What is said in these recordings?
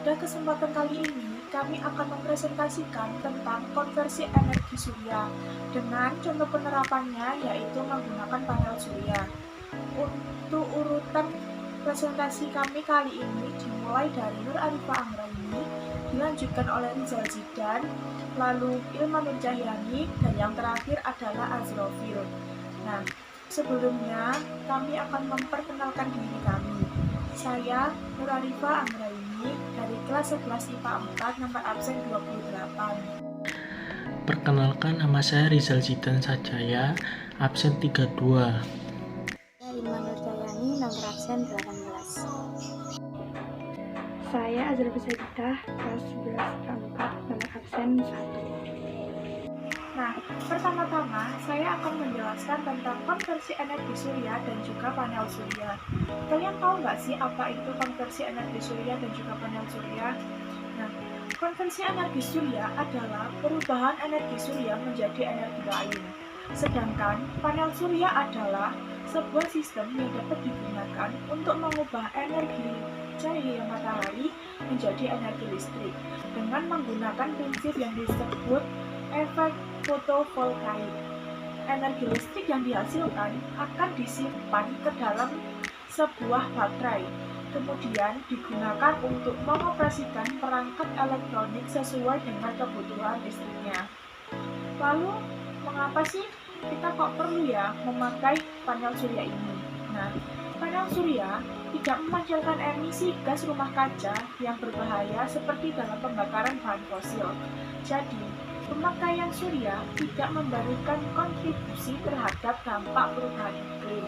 Pada kesempatan kali ini, kami akan mempresentasikan tentang konversi energi surya dengan contoh penerapannya yaitu menggunakan panel surya. Untuk urutan presentasi kami kali ini dimulai dari Nur Arifah Anggraini, dilanjutkan oleh Rizal Zidan, lalu Ilma Nur Cahyani, dan yang terakhir adalah Azrofil. Nah, sebelumnya kami akan memperkenalkan diri kami. Saya Nur Arifah Anggraini dari kelas 11 IPA 4 nomor absen 28. Perkenalkan, nama saya Rizal Zidan Sajaya, absen 32. Saya Ilma Nur Cahyani, nomor absen 18. Saya Azra Besaidah, kelas 11 IPA 4, nomor absen 1. Nah, pertama-tama saya akan menjelaskan tentang konversi energi surya dan juga panel surya. Kalian tahu nggak sih apa itu konversi energi surya dan juga panel surya? Nah, konversi energi surya adalah perubahan energi surya menjadi energi lain. Sedangkan panel surya adalah sebuah sistem yang dapat digunakan untuk mengubah energi cahaya matahari menjadi energi listrik dengan menggunakan prinsip yang disebut efek fotovoltaik. Energi listrik yang dihasilkan akan disimpan ke dalam sebuah baterai, kemudian digunakan untuk mengoperasikan perangkat elektronik sesuai dengan kebutuhan listriknya. Lalu, mengapa sih kita kok perlu ya memakai panel surya ini? Nah, panel surya tidak memancarkan emisi gas rumah kaca yang berbahaya seperti dalam pembakaran bahan fosil. Jadi, pemakaian surya tidak memberikan kontribusi terhadap dampak perubahan iklim.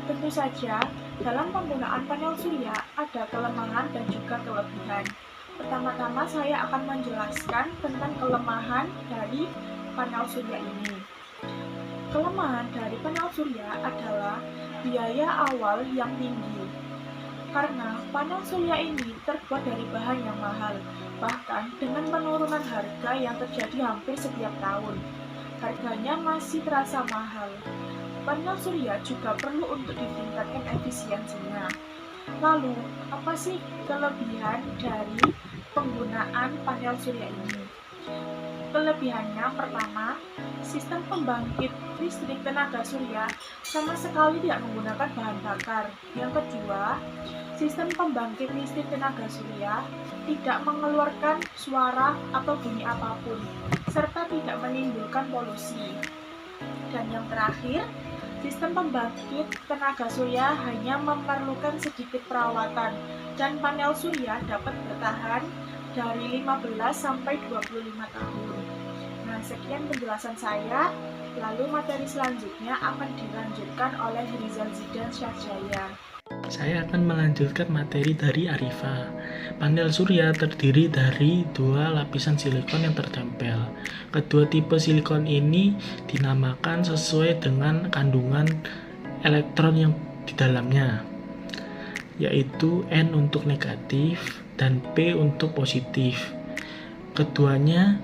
Tentu saja, dalam penggunaan panel surya ada kelemahan dan juga kelebihan. Pertama-tama saya akan menjelaskan tentang kelemahan dari panel surya ini. Kelemahan dari panel surya adalah biaya awal yang tinggi. Karena panel surya ini terbuat dari bahan yang mahal, bahkan dengan penurunan harga yang terjadi hampir setiap tahun. Harganya masih terasa mahal. Panel surya juga perlu untuk ditingkatkan efisiensinya. Lalu, apa sih kelebihan dari penggunaan panel surya ini? Kelebihannya pertama, sistem pembangkit listrik tenaga surya sama sekali tidak menggunakan bahan bakar. Yang kedua, sistem pembangkit listrik tenaga surya tidak mengeluarkan suara atau bunyi apapun, serta tidak menimbulkan polusi. Dan yang terakhir, sistem pembangkit tenaga surya hanya memerlukan sedikit perawatan, dan panel surya dapat bertahan dari 15 sampai 25 tahun. Nah, sekian penjelasan saya. Lalu materi selanjutnya akan dilanjutkan oleh Rizal Zidan Sajaya. Saya akan melanjutkan materi dari Arifah. Panel surya terdiri dari dua lapisan silikon yang tertempel. Kedua tipe silikon ini dinamakan sesuai dengan kandungan elektron yang di dalamnya, yaitu N untuk negatif dan P untuk positif. Keduanya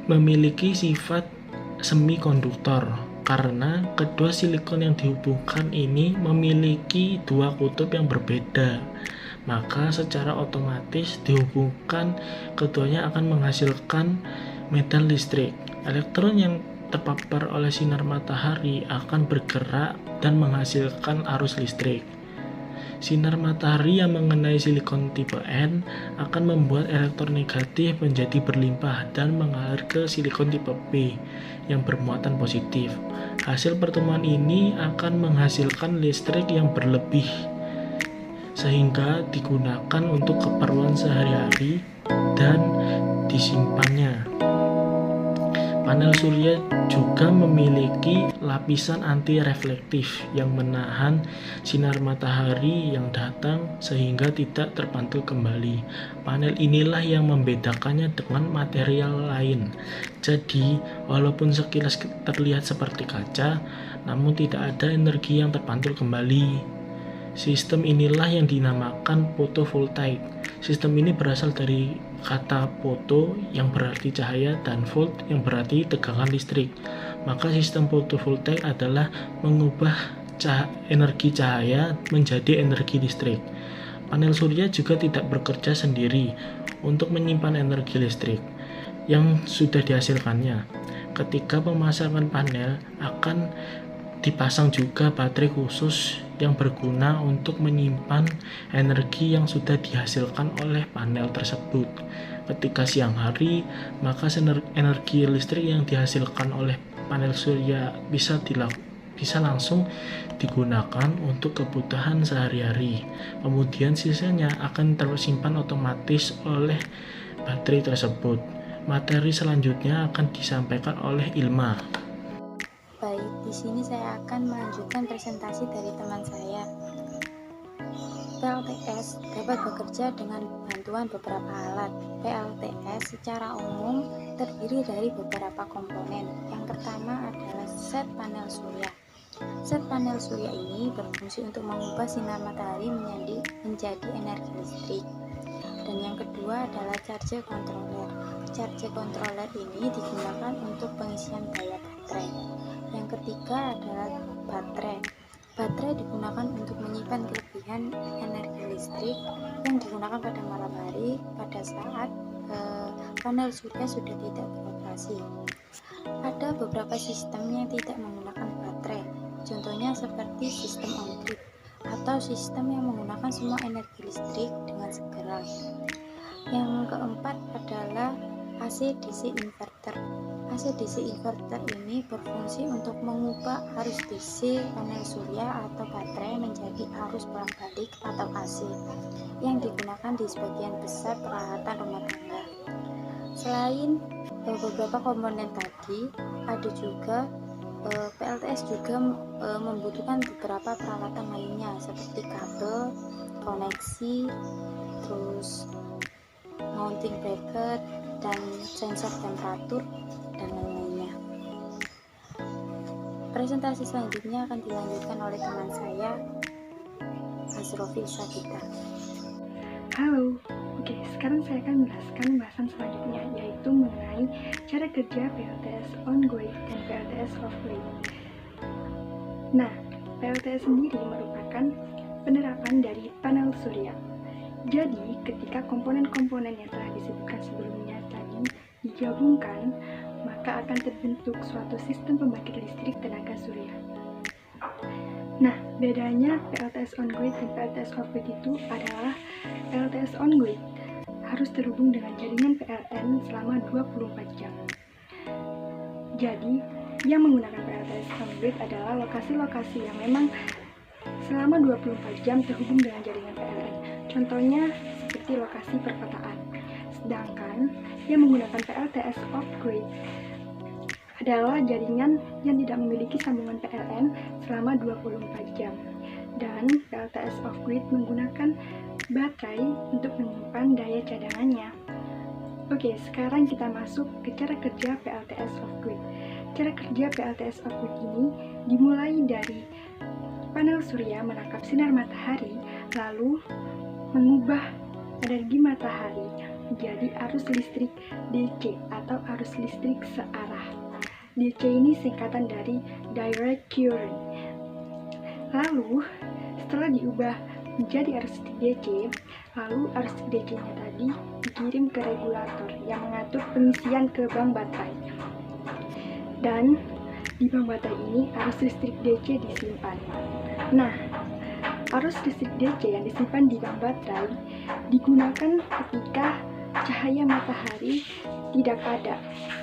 memiliki sifat semikonduktor karena kedua silikon yang dihubungkan ini memiliki dua kutub yang berbeda, maka secara otomatis dihubungkan keduanya akan menghasilkan medan listrik. Elektron yang terpapar oleh sinar matahari akan bergerak dan menghasilkan arus listrik. Sinar matahari yang mengenai silikon tipe N akan membuat elektron negatif menjadi berlimpah dan mengalir ke silikon tipe P yang bermuatan positif. Hasil pertemuan ini akan menghasilkan listrik yang berlebih sehingga digunakan untuk keperluan sehari-hari dan disimpannya. Panel surya juga memiliki lapisan anti-reflektif yang menahan sinar matahari yang datang sehingga tidak terpantul kembali. Panel inilah yang membedakannya dengan material lain. Jadi, walaupun sekilas terlihat seperti kaca, namun tidak ada energi yang terpantul kembali. Sistem inilah yang dinamakan fotovoltaik. Sistem ini berasal dari kata foto yang berarti cahaya dan volt yang berarti tegangan listrik. Maka sistem fotovoltaik adalah mengubah energi cahaya menjadi energi listrik. Panel surya juga tidak bekerja sendiri untuk menyimpan energi listrik yang sudah dihasilkannya. Ketika pemasangan panel akan dipasang juga baterai khusus yang berguna untuk menyimpan energi yang sudah dihasilkan oleh panel tersebut. Ketika siang hari, maka energi listrik yang dihasilkan oleh panel surya bisa langsung digunakan untuk kebutuhan sehari-hari. Kemudian sisanya akan tersimpan otomatis oleh baterai tersebut. Materi selanjutnya akan disampaikan oleh Ilma. Baik, di sini saya akan melanjutkan presentasi dari teman saya. PLTS dapat bekerja dengan bantuan beberapa alat. PLTS secara umum terdiri dari beberapa komponen. Yang pertama adalah set panel surya. Set panel surya ini berfungsi untuk mengubah sinar matahari menjadi energi listrik. Dan yang kedua adalah charge controller. Charge controller ini digunakan untuk pengisian daya baterai. Yang ketiga adalah baterai. Baterai digunakan untuk menyimpan kelebihan energi listrik yang digunakan pada malam hari pada saat panel surya sudah tidak beroperasi. Ada beberapa sistem yang tidak menggunakan baterai, contohnya seperti sistem on-grid atau sistem yang menggunakan semua energi listrik dengan segera. Yang keempat adalah AC/DC inverter. AC/DC inverter ini berfungsi untuk mengubah arus DC panel surya atau baterai menjadi arus bolak-balik atau AC yang digunakan di sebagian besar peralatan rumah tangga. Selain beberapa komponen tadi, ada juga PLTS juga membutuhkan beberapa peralatan lainnya seperti kabel, koneksi, terus mounting bracket, dan sensor temperatur, dan lain-lainnya. Presentasi selanjutnya akan dilanjutkan oleh teman saya, Asrofil Sakita. Halo, oke, sekarang saya akan menjelaskan bahasan selanjutnya, yaitu mengenai cara kerja PLTS on-grid dan PLTS off-grid. Nah, PLTS sendiri merupakan penerapan dari panel surya. Jadi, ketika komponen-komponen yang telah disebutkan sebelumnya tadi digabungkan, maka akan terbentuk suatu sistem pembangkit listrik tenaga surya. Nah, bedanya PLTS on-grid dan PLTS off-grid itu adalah PLTS on-grid harus terhubung dengan jaringan PLN selama 24 jam. Jadi, yang menggunakan PLTS on-grid adalah lokasi-lokasi yang memang selama 24 jam terhubung dengan jaringan PLN. Contohnya seperti lokasi perkotaan. Sedangkan yang menggunakan PLTS off-grid adalah jaringan yang tidak memiliki sambungan PLN selama 24 jam. Dan PLTS off-grid menggunakan baterai untuk menyimpan daya cadangannya. Oke, sekarang kita masuk ke cara kerja PLTS off-grid. Cara kerja PLTS off-grid ini dimulai dari panel surya menangkap sinar matahari, lalu mengubah energi matahari menjadi arus listrik DC atau arus listrik searah. DC ini singkatan dari direct current. Lalu, setelah diubah menjadi arus listrik DC, lalu arus DC-nya tadi dikirim ke regulator yang mengatur pengisian ke bank baterai. Dan di bank baterai ini arus listrik DC disimpan. Nah, arus listrik DC yang disimpan di bank baterai digunakan ketika cahaya matahari tidak ada,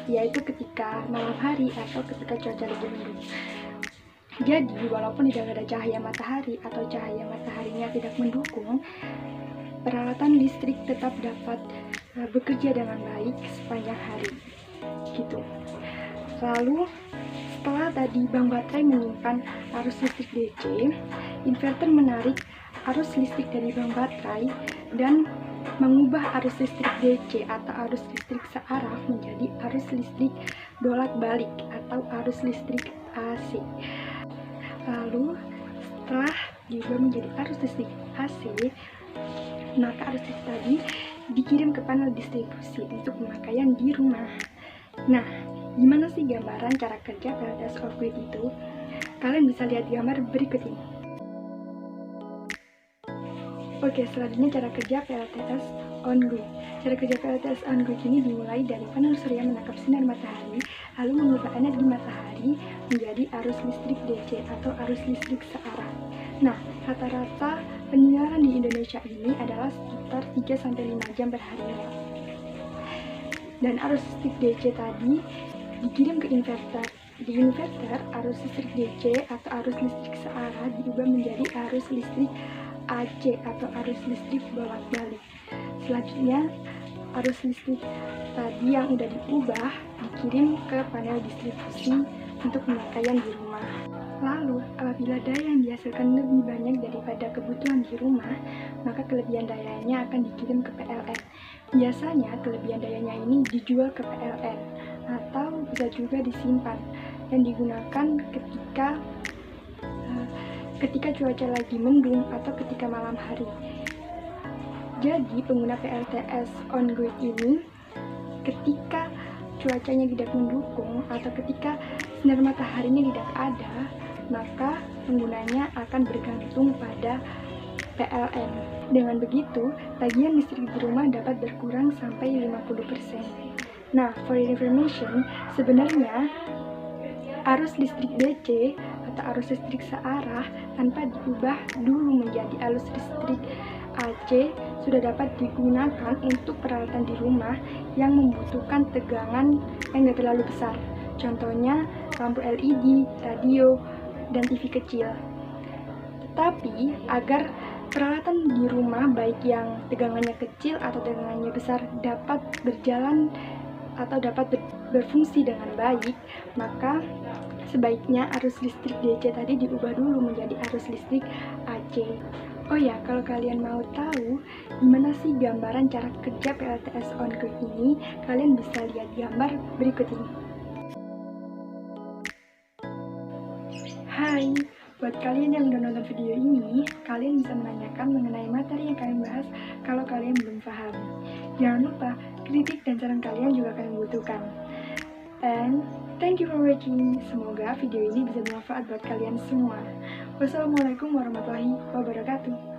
yaitu ketika malam hari atau ketika cuaca lagi mendung. Jadi, walaupun tidak ada cahaya matahari atau cahaya mataharinya tidak mendukung, peralatan listrik tetap dapat bekerja dengan baik sepanjang hari. Gitu. Lalu, setelah tadi bank baterai menyimpan arus listrik DC, inverter menarik arus listrik dari bank baterai dan mengubah arus listrik DC atau arus listrik searah menjadi arus listrik bolak-balik atau arus listrik AC. Lalu, setelah diubah menjadi arus listrik AC, maka arus listrik tadi dikirim ke panel distribusi untuk pemakaian di rumah. Nah, gimana sih gambaran cara kerja PLTS off-grid itu? Kalian bisa lihat gambar berikut ini. Oke, selanjutnya cara kerja PLTS on grid. Cara kerja PLTS on grid ini dimulai dari panel surya menangkap sinar matahari, lalu mengubah energi matahari menjadi arus listrik DC atau arus listrik searah. Nah, rata-rata penyiaran di Indonesia ini adalah sekitar 3-5 jam per harinya. Dan arus listrik DC tadi dikirim ke inverter. Di inverter, arus listrik DC atau arus listrik searah diubah menjadi arus listrik AC atau arus listrik bolak-balik. Selanjutnya, arus listrik tadi yang udah diubah dikirim ke panel distribusi untuk pemakaian di rumah. Lalu, apabila daya yang dihasilkan lebih banyak daripada kebutuhan di rumah, maka kelebihan dayanya akan dikirim ke PLN. Biasanya, kelebihan dayanya ini dijual ke PLN atau bisa juga disimpan dan digunakan ketika cuaca lagi mendung atau ketika malam hari. Jadi, pengguna PLTS on grid ini ketika cuacanya tidak mendukung atau ketika sinar mataharinya tidak ada, maka penggunanya akan bergantung pada PLN. Dengan begitu, tagihan listrik di rumah dapat berkurang sampai 50%. Nah, for your information, sebenarnya arus listrik DC atau arus listrik searah tanpa diubah dulu menjadi arus listrik AC sudah dapat digunakan untuk peralatan di rumah yang membutuhkan tegangan yang tidak terlalu besar. Contohnya lampu LED, radio, dan TV kecil. Tetapi agar peralatan di rumah baik yang tegangannya kecil atau tegangannya besar dapat berjalan atau dapat berfungsi dengan baik, maka sebaiknya arus listrik DC tadi diubah dulu menjadi arus listrik AC. Oh ya, kalau kalian mau tahu gimana sih gambaran cara kerja PLTS on grid ini, kalian bisa lihat gambar berikut ini. Hai, buat kalian yang udah nonton video ini, kalian bisa menanyakan mengenai materi yang kalian bahas kalau kalian belum paham. Jangan lupa, kritik dan saran kalian juga kalian butuhkan. And thank you for watching. Semoga video ini bisa bermanfaat buat kalian semua. Wassalamualaikum warahmatullahi wabarakatuh.